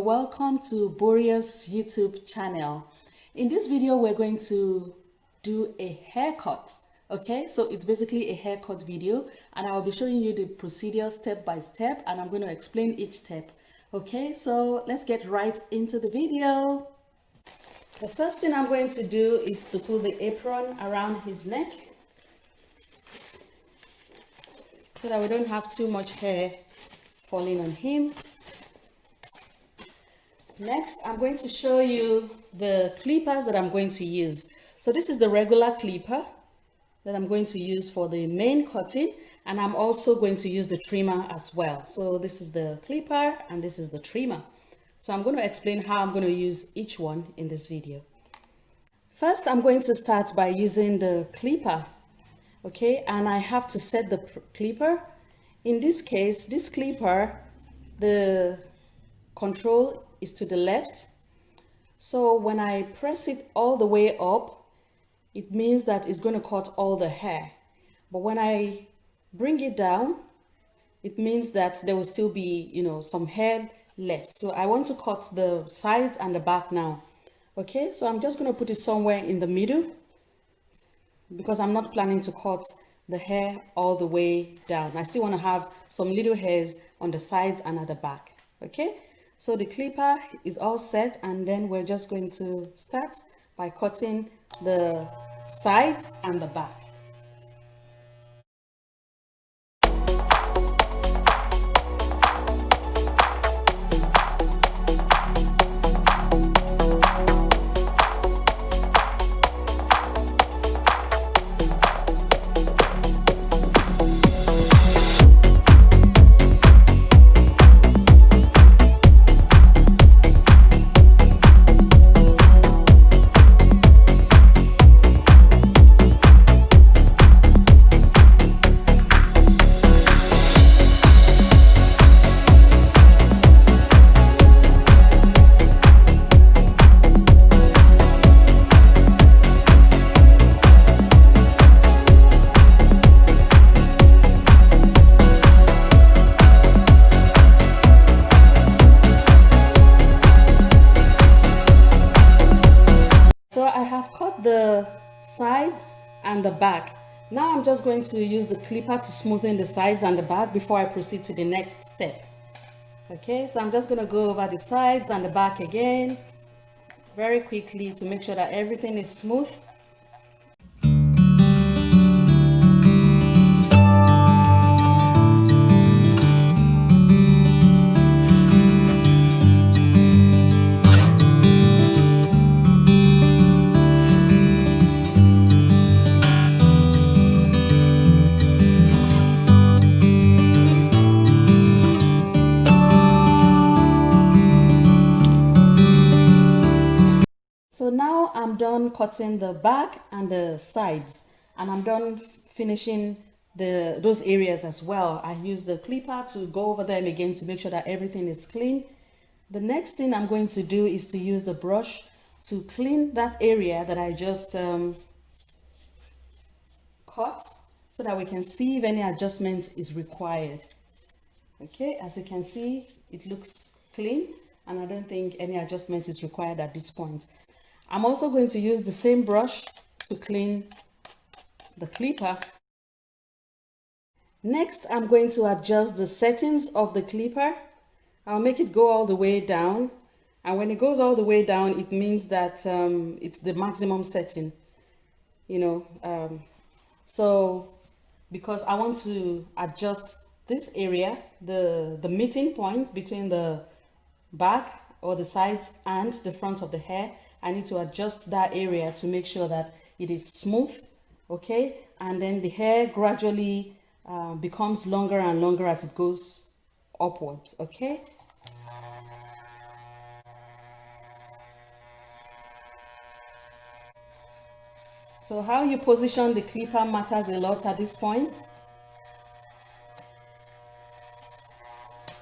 welcome to Borea's YouTube channel. In this video, we're going to do a haircut. Okay, so it's basically a haircut video, and I will be showing you the procedure step by step, and I'm going to explain each step. Okay, so let's get right into the video. The first thing I'm going to do is to put the apron around his neck so that we don't have too much hair falling on him. Next, I'm going to show you the clippers that I'm going to use. So this is the regular clipper that I'm going to use for the main cutting, and I'm also going to use the trimmer as well. So this is the clipper and this is the trimmer. So I'm going to explain how I'm going to use each one in this video. First, I'm going to start by using the clipper. Okay, and I have to set the clipper. In this case, this clipper, the control is to the left. So when I press it all the way up, it means that it's going to cut all the hair. But when I bring it down, it means that there will still be, some hair left. So I want to cut the sides and the back now. Okay, so I'm just going to put it somewhere in the middle because I'm not planning to cut the hair all the way down. I still want to have some little hairs on the sides and at the back. Okay, so the clipper is all set, and then we're just going to start by cutting the sides and the back. So I have cut the sides and the back. Now I'm just going to use the clipper to smoothen the sides and the back before I proceed to the next step. Okay, so I'm just going to go over the sides and the back again very quickly to make sure that everything is smooth. So now I'm done cutting the back and the sides, and I'm done finishing those areas as well. I use the clipper to go over them again to make sure that everything is clean. The next thing I'm going to do is to use the brush to clean that area that I just cut, so that we can see if any adjustment is required. Okay, as you can see, it looks clean, and I don't think any adjustment is required at this point. I'm also going to use the same brush to clean the clipper. Next, I'm going to adjust the settings of the clipper. I'll make it go all the way down, and when it goes all the way down, it means that it's the maximum setting, so because I want to adjust this area, the meeting point between the back or the sides and the front of the hair, I need to adjust that area to make sure that it is smooth. Okay, and then the hair gradually becomes longer and longer as it goes upwards. Okay, so how you position the clipper matters a lot at this point.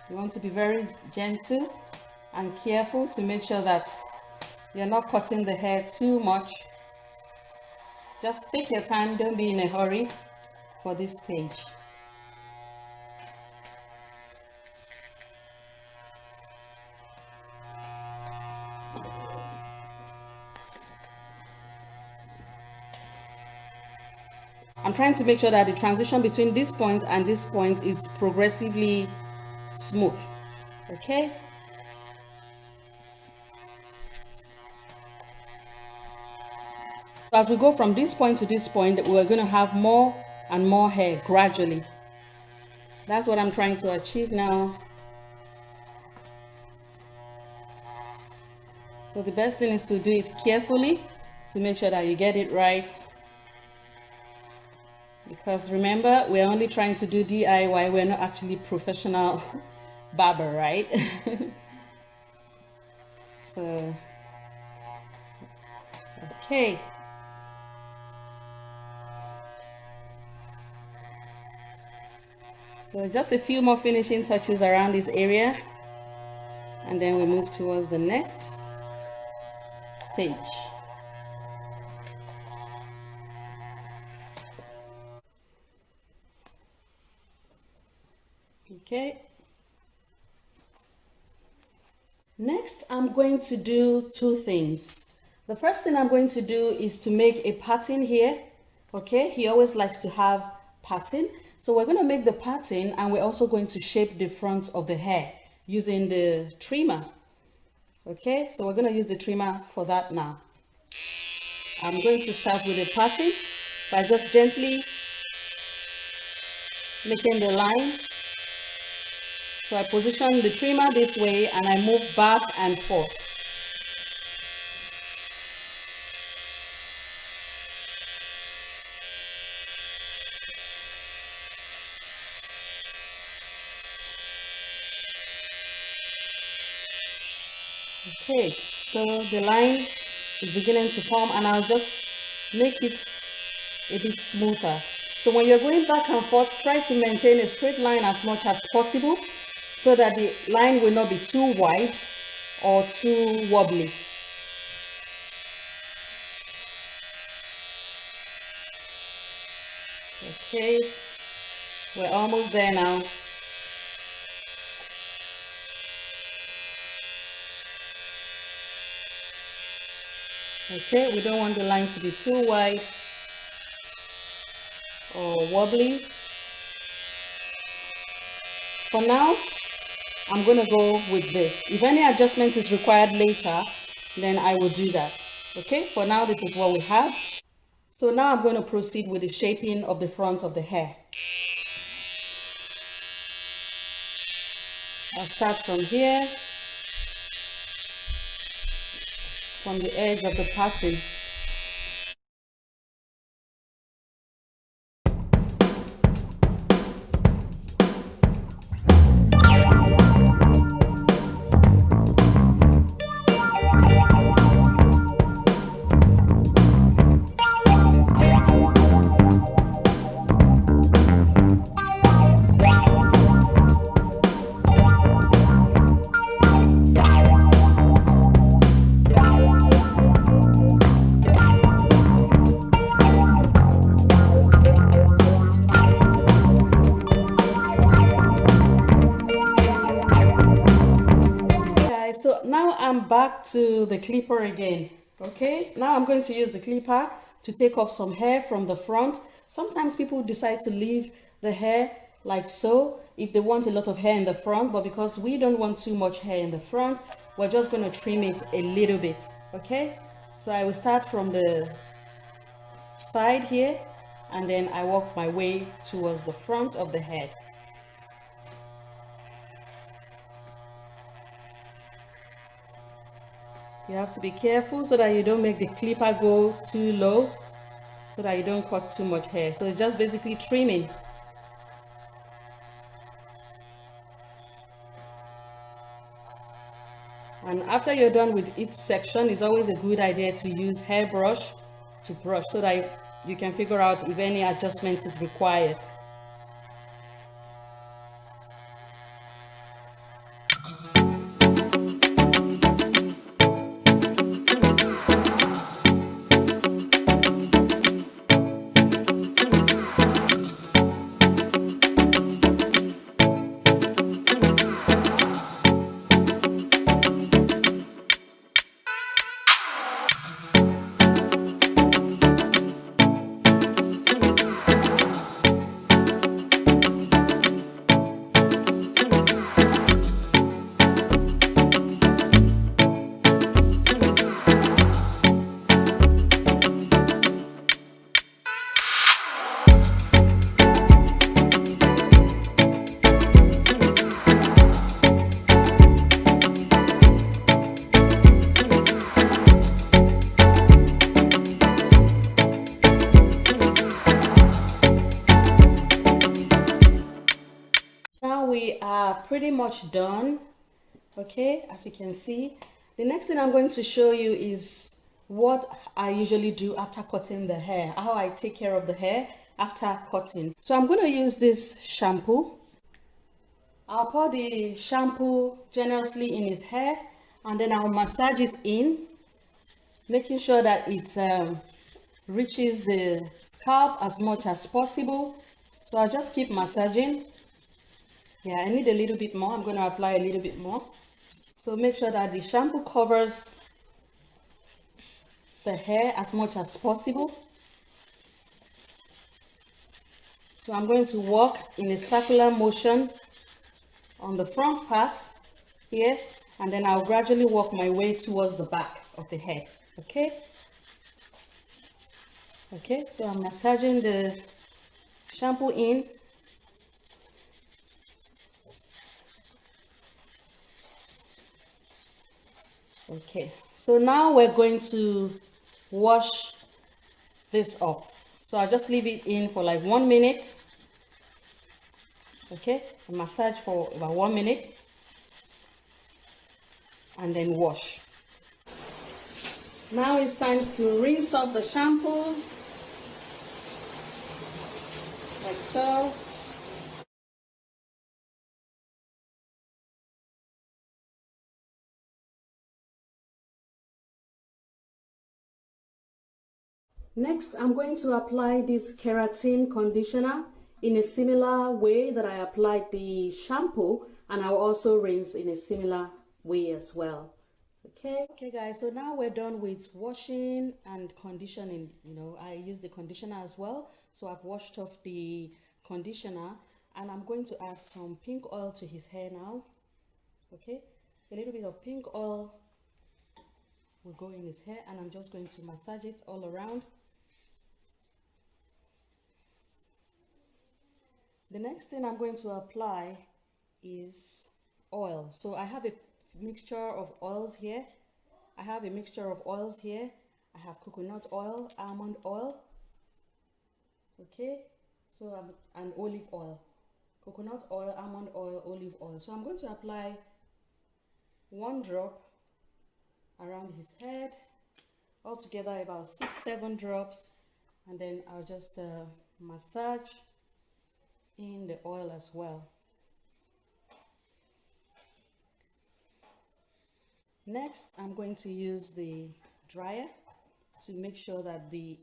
You want to be very gentle and careful to make sure that you're not cutting the hair too much. Just take your time, don't be in a hurry for this stage. I'm trying to make sure that the transition between this point and this point is progressively smooth. Okay. As we go from this point to this point, we're going to have more and more hair gradually. That's what I'm trying to achieve now. So the best thing is to do it carefully to make sure that you get it right. Because remember, we're only trying to do DIY. We're not actually professional barber, right? So, okay. So just a few more finishing touches around this area, and then we move towards the next stage. Okay. Next, I'm going to do two things. The first thing I'm going to do is to make a pattern here. Okay, he always likes to have pattern. So we're going to make the pattern, and we're also going to shape the front of the hair using the trimmer. Okay, so we're going to use the trimmer for that now. I'm going to start with the pattern by just gently making the line. So I position the trimmer this way and I move back and forth. Okay, so the line is beginning to form, and I'll just make it a bit smoother. So when you're going back and forth, try to maintain a straight line as much as possible so that the line will not be too wide or too wobbly. Okay, we're almost there now. Okay, we don't want the line to be too wide or wobbly. For now, I'm going to go with this. If any adjustment is required later, then I will do that. Okay, for now, this is what we have. So now I'm going to proceed with the shaping of the front of the hair. I'll start from here, from the edge of the pattern. So now I'm back to the clipper again. Okay, now I'm going to use the clipper to take off some hair from the front. Sometimes people decide to leave the hair like so if they want a lot of hair in the front, but because we don't want too much hair in the front, we're just going to trim it a little bit. Okay, so I will start from the side here, and then I walk my way towards the front of the head. You have to be careful so that you don't make the clipper go too low, so that you don't cut too much hair. So it's just basically trimming. And after you're done with each section, it's always a good idea to use hairbrush to brush so that you can figure out if any adjustment is required. pretty much done. Okay, as you can see, the next thing I'm going to show you is what I usually do after cutting the hair, how I take care of the hair after cutting. So I'm going to use this shampoo. I'll pour the shampoo generously in his hair, and then I'll massage it in, making sure that it reaches the scalp as much as possible. So I'll just keep massaging. Yeah, I need a little bit more. I'm going to apply a little bit more. So make sure that the shampoo covers the hair as much as possible. So I'm going to walk in a circular motion on the front part here, and then I'll gradually work my way towards the back of the head. Okay, so I'm massaging the shampoo in. Okay, so now we're going to wash this off. So I'll just leave it in for like 1 minute. Okay, massage for about 1 minute and then wash. Now it's time to rinse off the shampoo like so. Next, I'm going to apply this keratin conditioner in a similar way that I applied the shampoo, and I'll also rinse in a similar way as well. Okay guys, so now we're done with washing and conditioning. I use the conditioner as well, so I've washed off the conditioner, and I'm going to add some pink oil to his hair now. Okay, a little bit of pink oil will go in his hair, and I'm just going to massage it all around. The next thing I'm going to apply is oil. So I have a mixture of oils here. I have coconut oil, almond oil, okay, so and olive oil. Coconut oil, almond oil, olive oil. So I'm going to apply 1 drop around his head, altogether about 6-7 drops, and then I'll just massage in the oil as well. Next, I'm going to use the dryer to make sure that the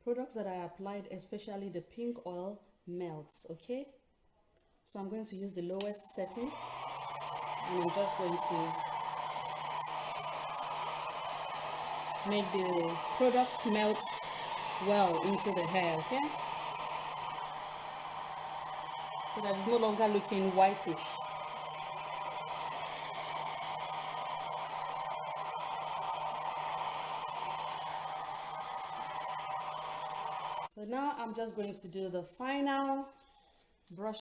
products that I applied, especially the pink oil, melts. Okay, so I'm going to use the lowest setting, and I'm just going to make the products melt well into the hair. Okay, so that it's no longer looking whitish. So now I'm just going to do the final brush.